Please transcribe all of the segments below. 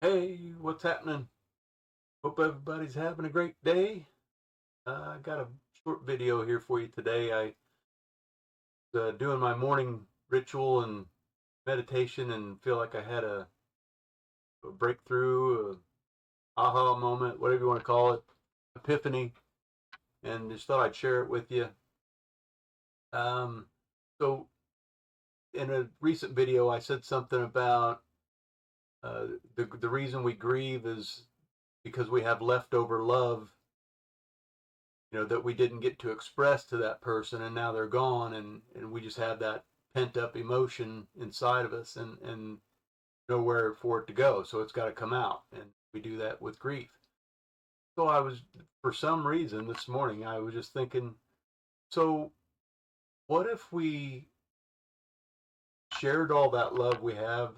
Hey, what's happening? Hope everybody's having a great day. I got a short video here for you today. I was doing my morning ritual and meditation and feel like I had a breakthrough, a aha moment, whatever you want to call it, epiphany, and just thought I'd share it with you. Um, so, in a recent video, I said something about uh, the reason we grieve is because we have leftover love, that we didn't get to express to that person, and now they're gone, and we just have that pent up emotion inside of us, and nowhere for it to go, so it's got to come out, and we do that with grief. So I was, for some reason this morning, I was just thinking, so what if we shared all that love we have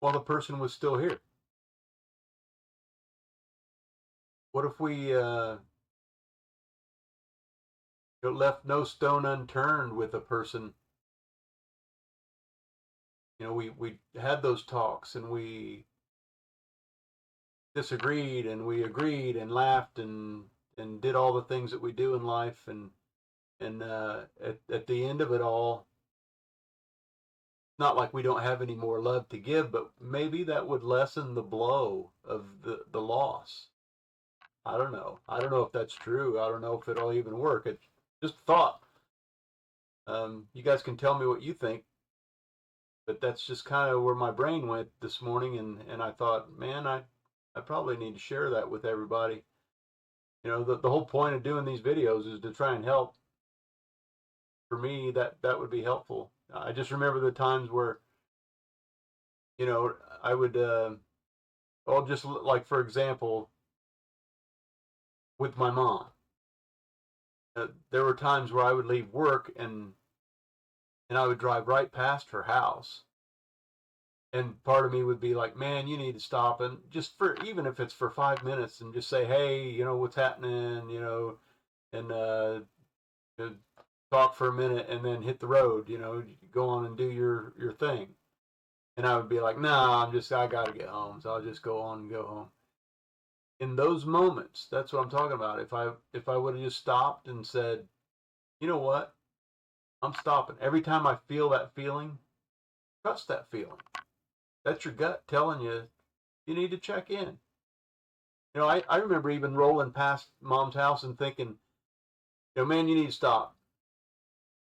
while the person was still here? What if we left no stone unturned with a person? We had those talks, and we disagreed, and we agreed and laughed and did all the things that we do in life, and at the end of it all, not like we don't have any more love to give, but maybe that would lessen the blow of the loss. I don't know if that's true. I don't know if it'll even work. It's just a thought. You guys can tell me what you think, but that's just kind of where my brain went this morning, and I thought, man, I probably need to share that with everybody. The whole point of doing these videos is to try and help. For me, that would be helpful. I just remember the times where, I would, well, just like, for example, with my mom, there were times where I would leave work, and I would drive right past her house. And part of me would be like, man, you need to stop, and just for, even if it's for 5 minutes, and just say, hey, what's happening, and uh, talk for a minute, and then hit the road, go on and do your thing. And I would be like, nah, I gotta get home, so I'll just go on and go home. In those moments, that's what I'm talking about. If I would have just stopped and said, you know what, I'm stopping. Every time I feel that feeling, trust that feeling. That's your gut telling you you need to check in. I remember even rolling past mom's house and thinking, man, you need to stop.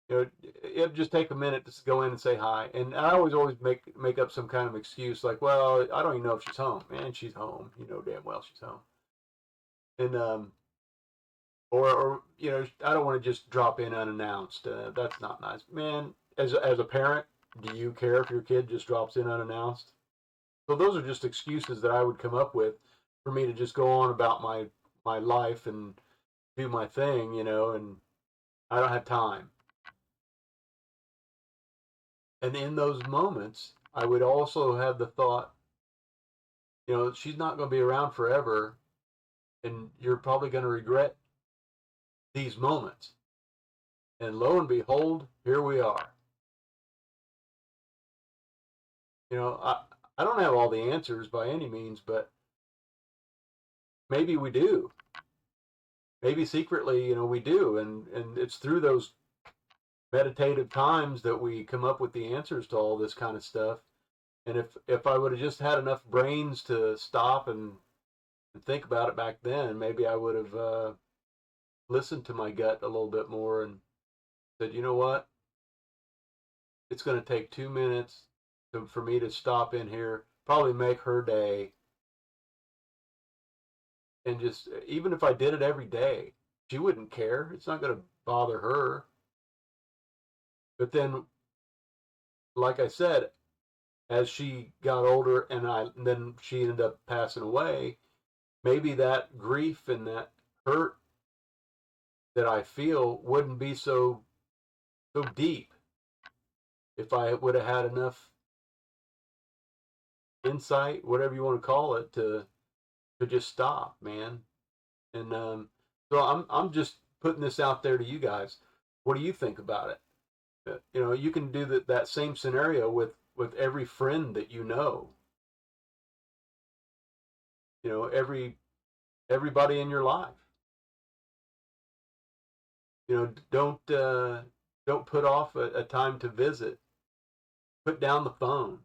It'd just take a minute to go in and say hi. And I always make up some kind of excuse like, well, I don't even know if she's home. Man, she's home. You know damn well she's home. And or I don't want to just drop in unannounced. That's not nice, man. As a parent, do you care if your kid just drops in unannounced? So those are just excuses that I would come up with for me to just go on about my life and do my thing, and I don't have time. And in those moments, I would also have the thought, she's not going to be around forever, and you're probably going to regret these moments. And lo and behold, here we are. I don't have all the answers by any means, but maybe we do. Maybe secretly, we do, and it's through those meditative times that we come up with the answers to all this kind of stuff. And if I would have just had enough brains to stop and think about it back then, maybe I would have listened to my gut a little bit more and said, you know what? It's going to take 2 minutes for me to stop in here, probably make her day, and just, even if I did it every day, she wouldn't care. It's not going to bother her. But then, like I said, as she got older, and then she ended up passing away, maybe that grief and that hurt that I feel wouldn't be so deep if I would have had enough insight, whatever you want to call it, to just stop, man. And so I'm just putting this out there to you guys. What do you think about it? You can do that same scenario with every friend that you know. You know, everybody in your life. You know, don't put off a time to visit. Put down the phone.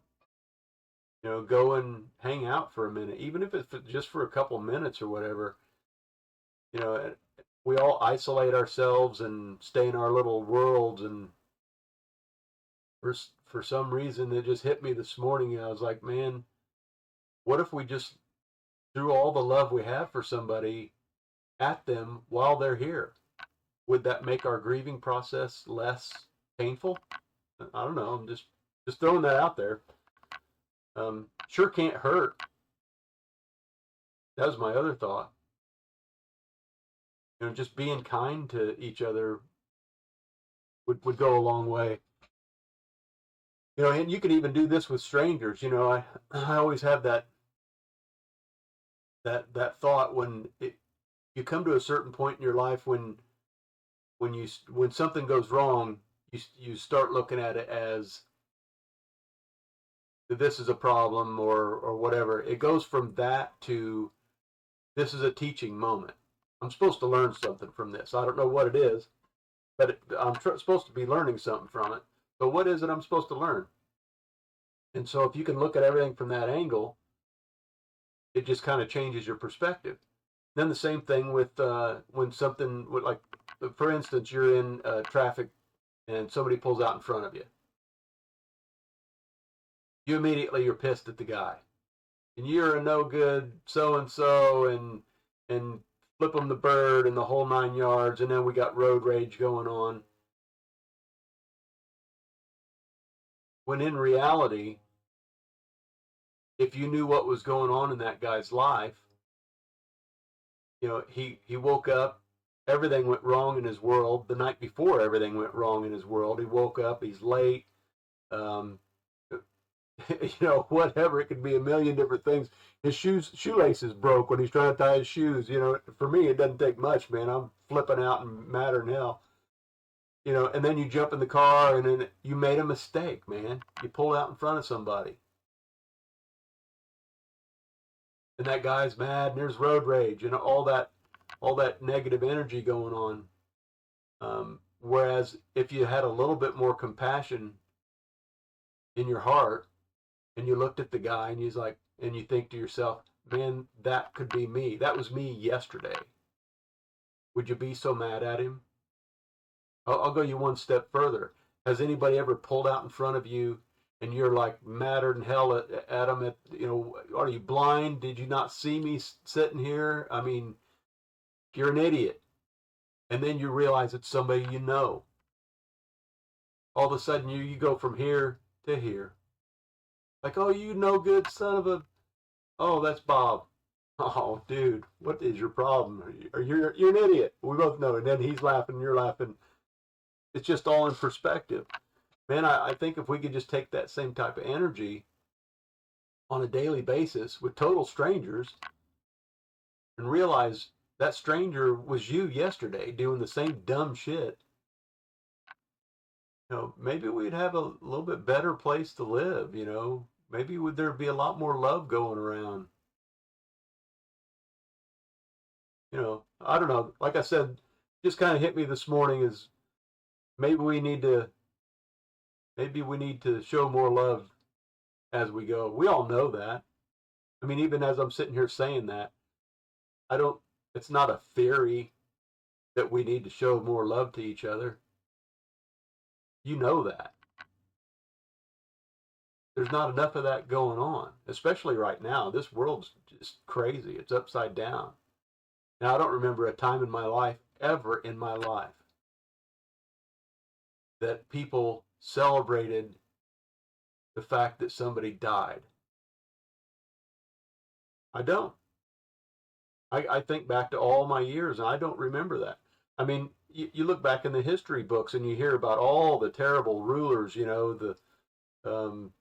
You know, go and hang out for a minute, even if it's just for a couple minutes or whatever. You know, we all isolate ourselves and stay in our little worlds. And for some reason, it just hit me this morning. I was like, man, what if we just threw all the love we have for somebody at them while they're here? Would that make our grieving process less painful? I don't know. I'm just throwing that out there. Sure can't hurt. That was my other thought. You know, just being kind to each other would go a long way. You know, and you can even do this with strangers. You know, I always have that thought when you come to a certain point in your life when something goes wrong, you start looking at it as this is a problem or whatever. It goes from that to this is a teaching moment. I'm supposed to learn something from this. I don't know what it is, but I'm supposed to be learning something from it. So what is it I'm supposed to learn? And so if you can look at everything from that angle, it just kind of changes your perspective. Then the same thing with when something like, for instance, you're in traffic and somebody pulls out in front of you. You immediately you're pissed at the guy, and you're a no good so and so, and flip them the bird and the whole 9 yards, and then we got road rage going on. When in reality, if you knew what was going on in that guy's life, you know, he woke up, everything went wrong in his world. The night before, everything went wrong in his world. He woke up, he's late. Um, you know, whatever. It could be a million different things. His shoelaces broke when he's trying to tie his shoes. You know, for me, it doesn't take much, man. I'm flipping out and madder than hell. You know, and then you jump in the car and then you made a mistake, man. You pulled out in front of somebody. And that guy's mad and there's road rage and all that negative energy going on. Whereas if you had a little bit more compassion in your heart and you looked at the guy and he's like, and you think to yourself, man, that could be me. That was me yesterday. Would you be so mad at him? I'll go you one step further. Has anybody ever pulled out in front of you and you're like madder than hell at them? You know, are you blind? Did you not see me sitting here? I mean, you're an idiot. And then you realize it's somebody you know. All of a sudden you go from here to here. Like, oh, you no good son of a. Oh, that's Bob. Oh, dude, what is your problem? You're an idiot. We both know. And then he's laughing, you're laughing. It's just all in perspective. Man, I think if we could just take that same type of energy on a daily basis with total strangers and realize that stranger was you yesterday doing the same dumb shit, you know, maybe we'd have a little bit better place to live, you know. Maybe would there be a lot more love going around. You know, I don't know. Like I said, just kind of hit me this morning is maybe we need to show more love as we go. We all know that. I mean, even as I'm sitting here saying that, I don't, it's not a theory that we need to show more love to each other. You know that. There's not enough of that going on, especially right now. This world's just crazy. It's upside down. Now, I don't remember a time in my life, ever in my life, that people celebrated the fact that somebody died. I don't. I think back to all my years and I don't remember that. I mean, you look back in the history books and you hear about all the terrible rulers, you know, um,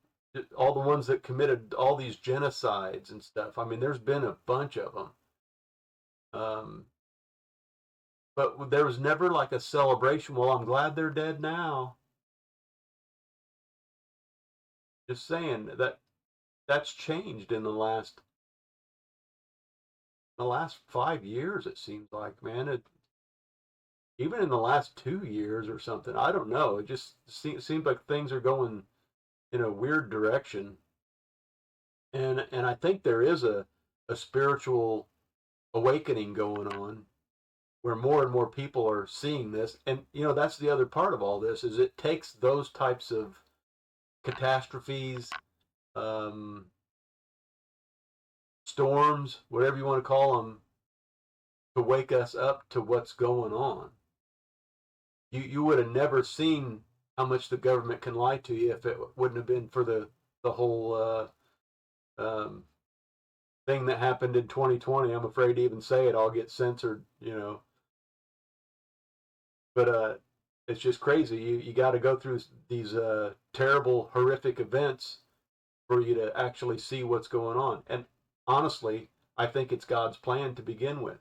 all the ones that committed all these genocides and stuff. I mean, there's been a bunch of them. Um, but there was never like a celebration. Well, I'm glad they're dead now. Just saying that's changed in the last the last 5 years, it seems like, man. Even in the last 2 years or something, I don't know. It just seems like things are going in a weird direction. And I think there is a spiritual awakening going on where more and more people are seeing this. And that's the other part of all this is it takes those types of catastrophes, um, storms, whatever you want to call them, to wake us up to what's going on. You would have never seen how much the government can lie to you if it wouldn't have been for the whole um, thing that happened in 2020. I'm afraid to even say it. I'll get censored. But it's just crazy. You got to go through these terrible, horrific events for you to actually see what's going on. And honestly, I think it's God's plan to begin with.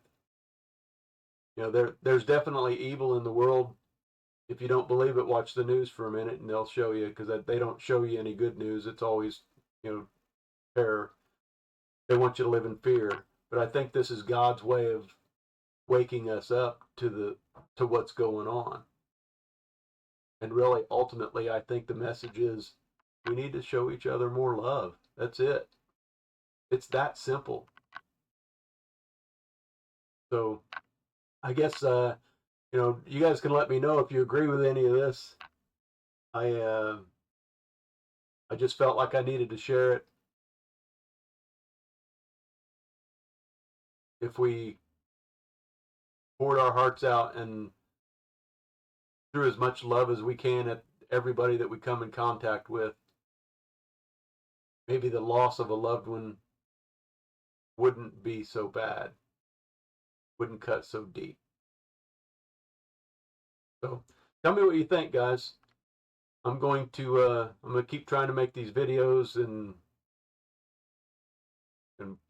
There's definitely evil in the world. If you don't believe it, watch the news for a minute, and they'll show you, because they don't show you any good news. It's always terror. They want you to live in fear. But I think this is God's way of waking us up to what's going on. And really, ultimately, I think the message is we need to show each other more love. That's it. It's that simple. So I guess you guys can let me know if you agree with any of this. I just felt like I needed to share it. If we poured our hearts out and threw as much love as we can at everybody that we come in contact with, maybe the loss of a loved one wouldn't be so bad, wouldn't cut so deep. So tell me what you think, guys. I'm going to keep trying to make these videos, and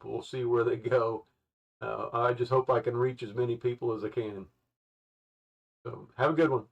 we'll see where they go. I just hope I can reach as many people as I can. So have a good one.